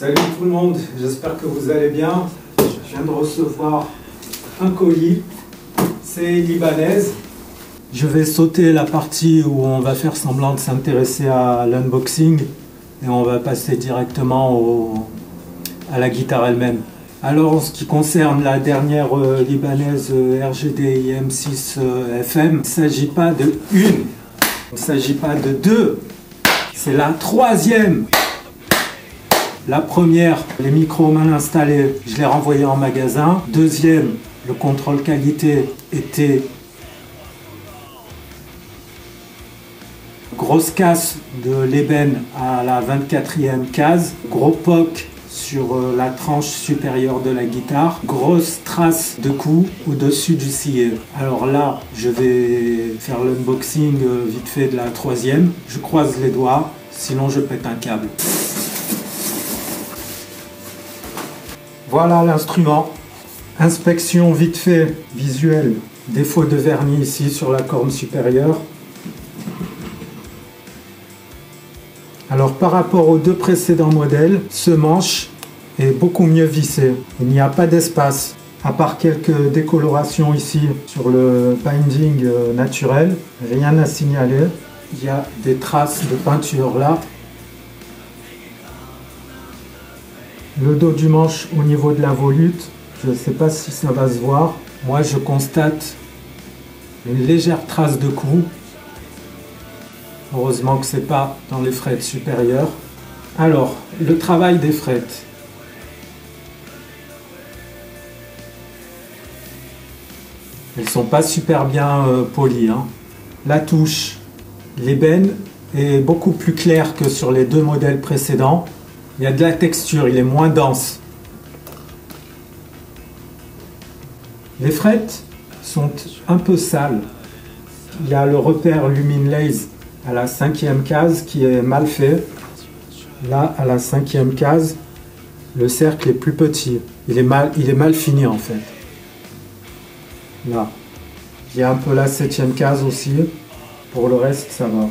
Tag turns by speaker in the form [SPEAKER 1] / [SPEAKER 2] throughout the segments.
[SPEAKER 1] Salut tout le monde, j'espère que vous allez bien. Je viens de recevoir un colis, c'est libanaise. Je vais sauter la partie où on va faire semblant de s'intéresser à l'unboxing et on va passer directement à la guitare elle-même. Alors en ce qui concerne la dernière libanaise RGD IM6 FM, il ne s'agit pas de une, il ne s'agit pas de deux, c'est la troisième. La première, les micros mal installés, je les renvoyais en magasin. Deuxième, le contrôle qualité était grosse casse de l'ébène à la 24e case, gros poc sur la tranche supérieure de la guitare, grosse trace de coups au-dessus du sillet. Alors là, je vais faire l'unboxing vite fait de la troisième. Je croise les doigts, sinon je pète un câble. Voilà l'instrument. Inspection vite fait, visuelle. Défaut de vernis ici sur la corne supérieure. Alors par rapport aux deux précédents modèles, ce manche est beaucoup mieux vissé. Il n'y a pas d'espace, à part quelques décolorations ici sur le binding naturel. Rien à signaler. Il y a des traces de peinture là. Le dos du manche au niveau de la volute, je ne sais pas si ça va se voir. Moi je constate une légère trace de coup. Heureusement que ce n'est pas dans les frettes supérieures. Alors, le travail des frettes. Elles ne sont pas super bien polies. La touche, l'ébène est beaucoup plus claire que sur les deux modèles précédents. Il y a de la texture, il est moins dense. Les frettes sont un peu sales. Il y a le repère Luminlace à la 5e case qui est mal fait. Là, à la 5e case, le cercle est plus petit. Il est mal fini en fait. Là. Il y a un peu la 7e case aussi. Pour le reste, ça va.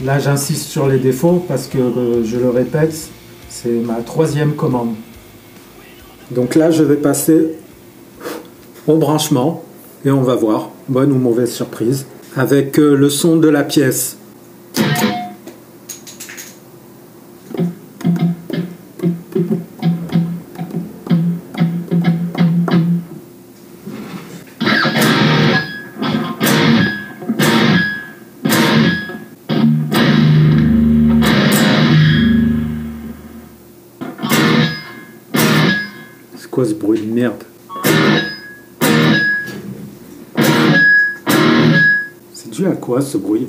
[SPEAKER 1] Là, j'insiste sur les défauts parce que, je le répète, c'est ma troisième commande. Donc là, je vais passer au branchement et on va voir, bonne ou mauvaise surprise, avec le son de la pièce. C'est quoi ce bruit de merde? C'est dû à quoi ce bruit?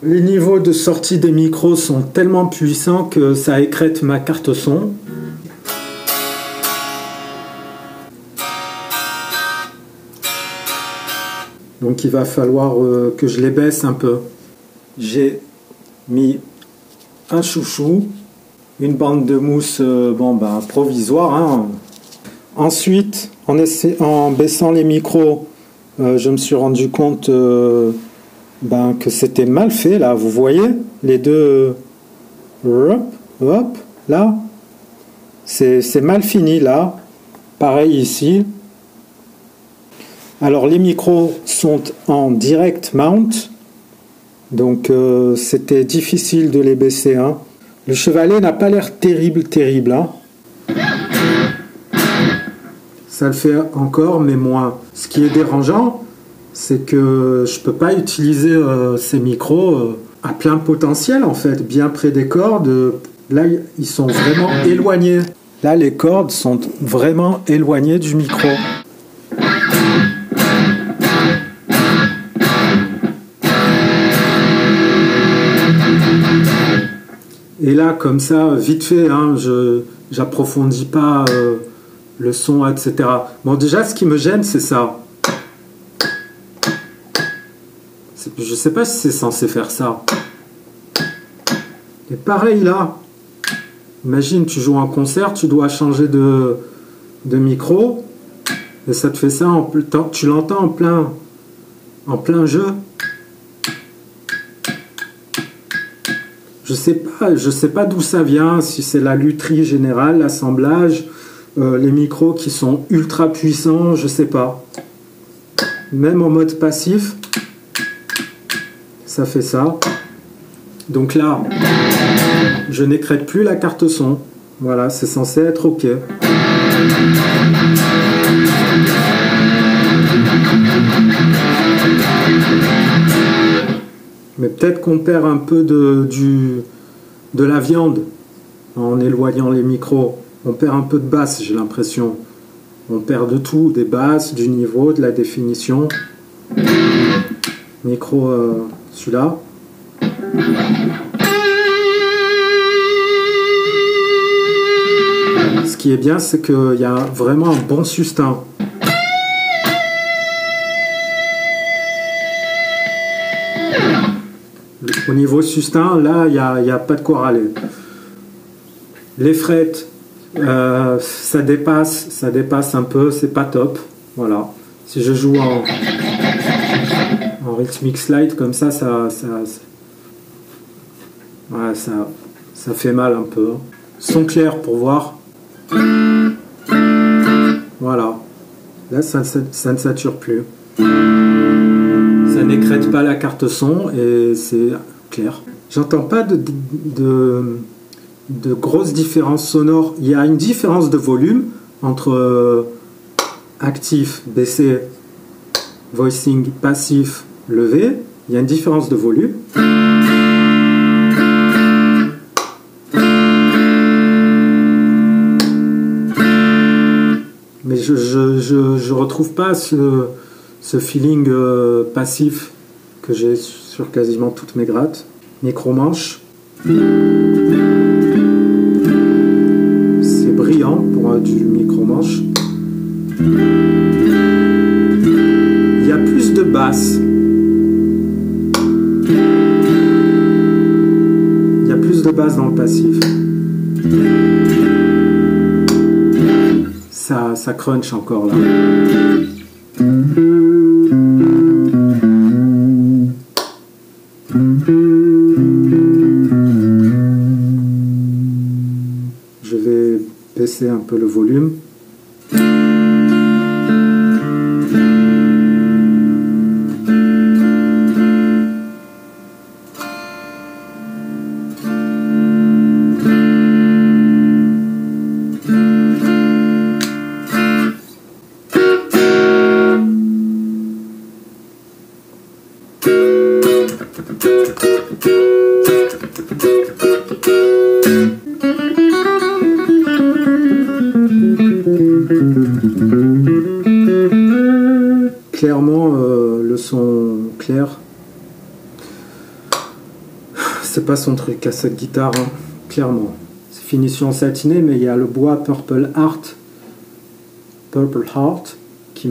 [SPEAKER 1] Les niveaux de sortie des micros sont tellement puissants que ça écrète ma carte son. Donc il va falloir que je les baisse un peu. J'ai mis un chouchou, une bande de mousse provisoire. Ensuite, en baissant les micros, je me suis rendu compte que c'était mal fait là. Vous voyez les deux, hop, là, c'est mal fini là. Pareil ici. Alors les micros sont en direct mount, donc c'était difficile de les baisser. Le chevalet n'a pas l'air terrible. Ça le fait encore, mais moins. Ce qui est dérangeant, c'est que je ne peux pas utiliser ces micros à plein potentiel en fait, bien près des cordes. Là, ils sont vraiment éloignés. Là, les cordes sont vraiment éloignées du micro. Et là, comme ça, vite fait, je n'approfondis pas le son, etc. Bon, déjà, ce qui me gêne, c'est ça. Je sais pas si c'est censé faire ça. Et pareil là, imagine tu joues en concert, tu dois changer de micro, et ça te fait ça, tu l'entends en plein jeu. Je sais pas d'où ça vient, si c'est la lutherie générale, l'assemblage, les micros qui sont ultra puissants, je sais pas. Même en mode passif, ça fait ça. Donc là, je n'écrète plus la carte son. Voilà, c'est censé être OK. Mais peut-être qu'on perd un peu de la viande en éloignant les micros. On perd un peu de basse, j'ai l'impression. On perd de tout, des basses, du niveau, de la définition. Micro, celui-là. Ce qui est bien, c'est qu'il y a vraiment un bon sustain. Au niveau sustain, là, il n'y a pas de quoi râler. Les frettes, ça dépasse un peu, c'est pas top. Voilà. Si je joue en rhythmic slide comme ça, ouais, ça fait mal un peu. Son clair pour voir. Voilà. Là, ça ne sature plus. Ça n'écrète pas la carte son et c'est clair. J'entends pas de grosses différences sonores. Il y a une différence de volume entre actif, baissé, voicing, passif, levé. Il y a une différence de volume. Mais je retrouve pas ce feeling passif que j'ai sur quasiment toutes mes grattes. Micro-manche. C'est brillant pour du micro-manche. Il y a plus de basse. Il y a plus de basse dans le passif. Ça crunch encore là. Je vais baisser un peu le volume. Clairement, le son clair, c'est pas son truc à cette guitare, hein, clairement. C'est finition satinée, mais il y a le bois Purple Heart qui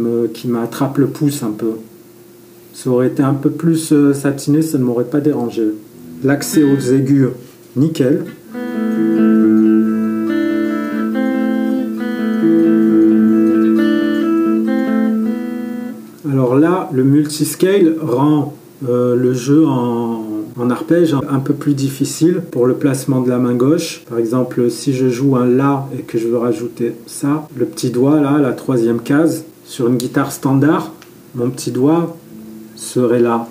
[SPEAKER 1] m'attrape le pouce un peu. Ça aurait été un peu plus satiné, ça ne m'aurait pas dérangé. L'accès aux aigus, nickel. Alors là, le multiscale rend le jeu en arpège un peu plus difficile pour le placement de la main gauche. Par exemple, si je joue un La et que je veux rajouter ça, le petit doigt là, la troisième case, sur une guitare standard, mon petit doigt serait là.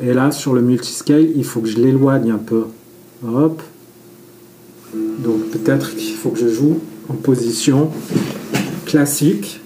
[SPEAKER 1] Et là, sur le multiscale, il faut que je l'éloigne un peu. Hop. Donc peut-être qu'il faut que je joue en position classique.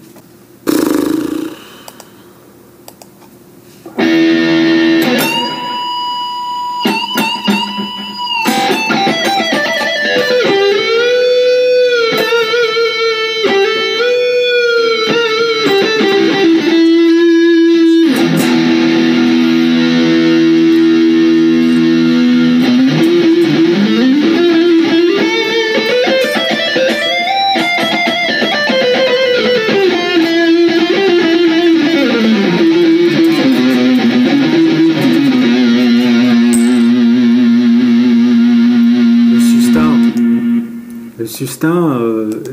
[SPEAKER 1] Le sustain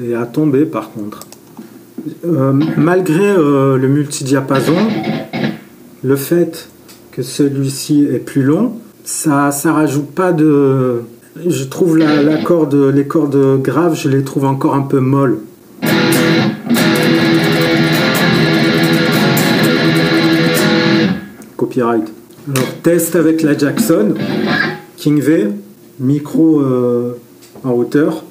[SPEAKER 1] est à tomber par contre. Malgré le multidiapason, le fait que celui-ci est plus long, ça rajoute pas de... Je trouve les cordes graves, je les trouve encore un peu molles. Copyright. Alors, test avec la Jackson, King V, micro en hauteur.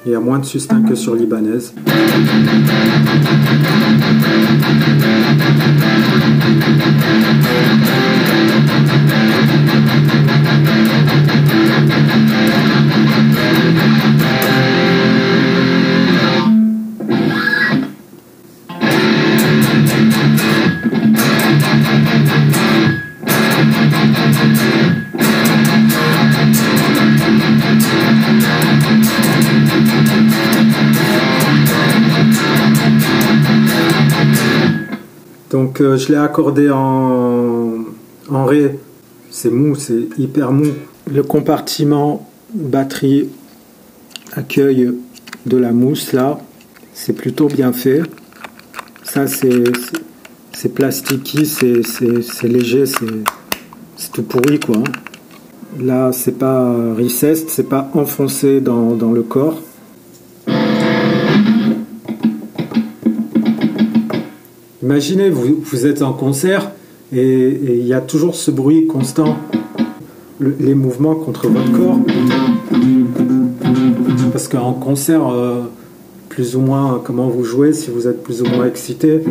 [SPEAKER 1] Il y a moins de sustain que sur l'Ibanez. Donc je l'ai accordé en Ré, c'est mou, c'est hyper mou. Le compartiment batterie accueille de la mousse là, c'est plutôt bien fait. Ça c'est plastiqué, c'est léger, c'est tout pourri quoi. Là c'est pas recessed, c'est pas enfoncé dans le corps. Imaginez, vous êtes en concert et il y a toujours ce bruit constant, les mouvements contre votre corps. Parce qu'en concert, plus ou moins, comment vous jouez, si vous êtes plus ou moins excité,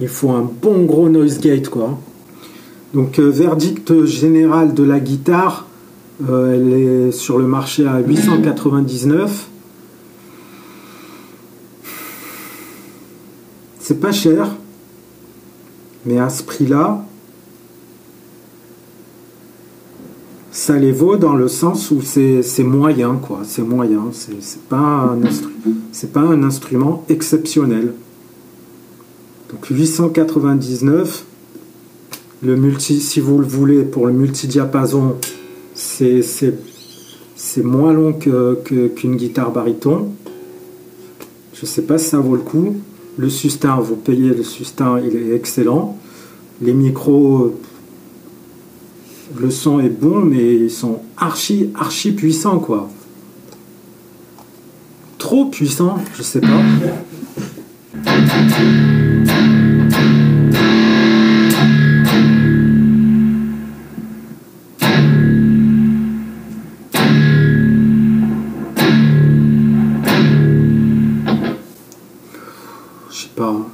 [SPEAKER 1] il faut un bon gros noise gate, quoi. Donc, verdict général de la guitare, elle est sur le marché à 899. C'est pas cher, mais à ce prix-là, ça les vaut dans le sens où c'est moyen, quoi. C'est moyen, c'est pas un instrument exceptionnel. Donc 899, si vous le voulez, pour le multidiapason, c'est moins long qu'une guitare baryton. Je sais pas si ça vaut le coup. Le sustain, vous payez le sustain, il est excellent. Les micros, le son est bon, mais ils sont archi puissants, quoi. Trop puissants, je sais pas.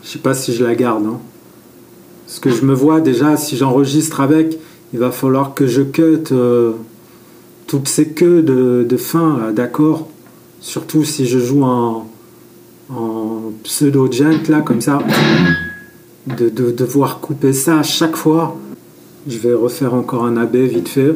[SPEAKER 1] Je sais pas si je la garde. Hein. Parce que je me vois déjà, si j'enregistre avec, il va falloir que je cut toutes ces queues de fin d'accords. Surtout si je joue en pseudo-gent, là, comme ça. De devoir couper ça à chaque fois. Je vais refaire encore un AB vite fait.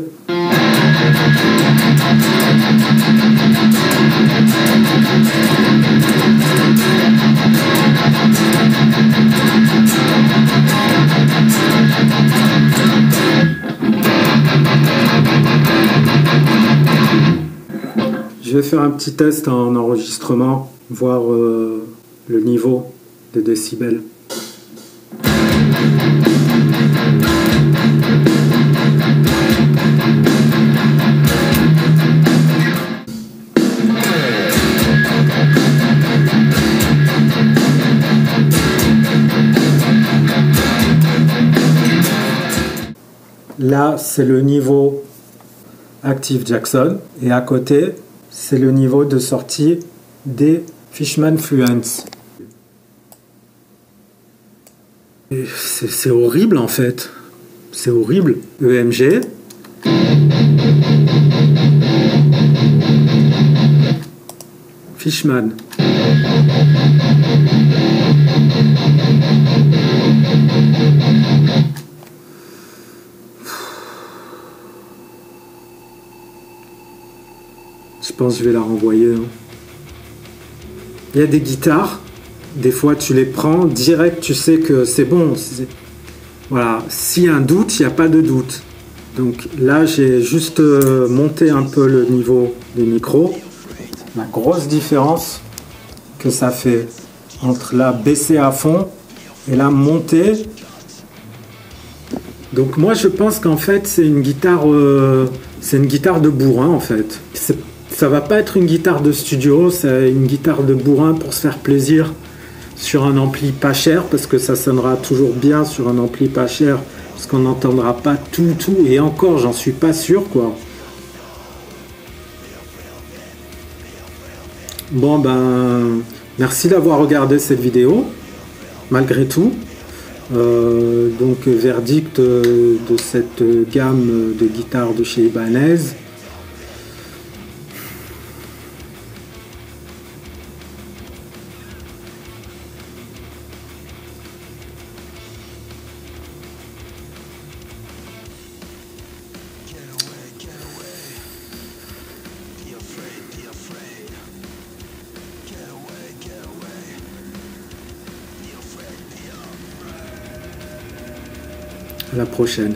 [SPEAKER 1] Je vais faire un petit test en enregistrement, voir le niveau de décibels. Là, c'est le niveau Active Jackson et à côté, c'est le niveau de sortie des Fishman Fluence. C'est horrible en fait. C'est horrible. EMG. Fishman. Je pense que je vais la renvoyer. Il y a des guitares Des fois, tu les prends direct, tu sais que c'est bon. Voilà, s'il y a un doute, il n'y a pas de doute. Donc là, j'ai juste monté un peu le niveau des micros. La grosse différence que ça fait entre la baisser à fond et la monter. Donc moi, je pense qu'en fait, c'est une guitare de bourrin en fait. Ça va pas être une guitare de studio, c'est une guitare de bourrin pour se faire plaisir sur un ampli pas cher, parce que ça sonnera toujours bien sur un ampli pas cher, parce qu'on n'entendra pas tout, et encore, j'en suis pas sûr, quoi. Bon, ben, merci d'avoir regardé cette vidéo, malgré tout. Donc, verdict de cette gamme de guitares de chez Ibanez. À la prochaine.